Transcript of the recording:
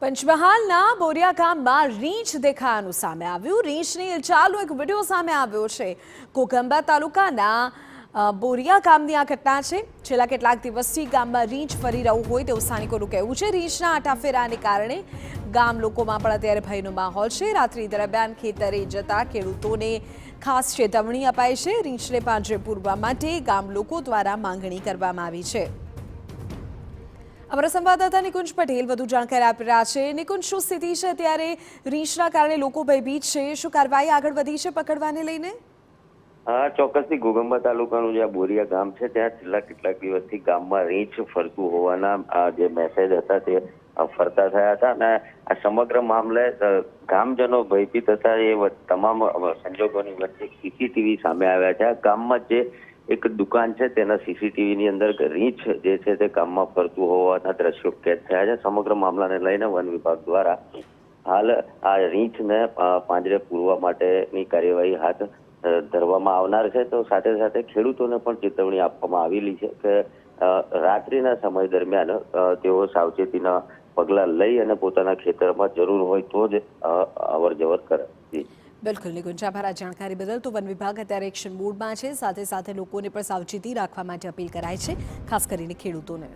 પંચમહાલના બોરિયા ગામમાં રીંછ દેખાયાનું સામે આવ્યું। રીંછની હિલચાલનો એક વિડીયો સામે આવ્યો છે। ઘોઘંબા તાલુકાના બોરિયા ગામની આ ઘટના છે। છેલ્લા કેટલાક દિવસથી ગામમાં રીંછ ફરી રહ્યું હોય તેવું સ્થાનિકોનું કહેવું છે। રીંછના આટાફેરાને કારણે ગામ લોકોમાં પણ અત્યારે ભયનો માહોલ છે। રાત્રિ દરમિયાન ખેતરે જતા ખેડૂતોને ખાસ ચેતવણી અપાઈ છે। રીંછને પાંજરે પૂરવા માટે ગામ લોકો દ્વારા માંગણી કરવામાં આવી છે। અમારા સંવાદદાતા નિકુંજ પટેલ વધુ જાણકારી આપી રહ્યા છે। નિકુંજ, શું સ્થિતિ છે ત્યારે? રીંછના કારણે લોકો ભયભીત છે, શું કાર્યવાહી આગળ વધી છે પકડવાને લઈને? ચોક્કસથી ઘોઘંબા તાલુકાનું જે બોરિયા ગામ છે ત્યાં છેલ્લા કેટલાક દિવસથી ગામમાં રીંછ ફરતું હોવાના જે મેસેજ હતા તે ફરતા થયા હતા અને આ સમગ્ર મામલે ગામજનો ભયભીત હતા। એ તમામ સંજોગોની વચ્ચે સીસીટીવી સામે આવ્યા છે। આ ગામમાં જે એક દુકાન છે તેના સીસીટીવી ની અંદર રીંછ જે છે તે ગામમાં ફરતું હોવાના દ્રશ્યો કેદ થયા છે। સમગ્ર મામલાને લઈને વન વિભાગ દ્વારા હાલ આ રીંછને પાંજરે પૂરવા માટેની કાર્યવાહી હાથ ધરવામાં આવનાર છે। તો સાથે સાથે ખેડૂતોને પણ ચેતવણી આપવામાં આવેલી છે કે રાત્રિના સમય દરમિયાન તેઓ સાવચેતીના પગલાં લઈ અને પોતાના ખેતરમાં જરૂર હોય તો જ અવર જવર કરે। બિલકુલ નિકુંજ, આભાર આ જાણકારી બદલ। તો વન વિભાગ અત્યારે એક્શન મોડમાં છે, સાથે સાથે લોકોને પણ સાવચેતી રાખવા માટે અપીલ કરાય છે, ખાસ કરીને ખેડૂતોને।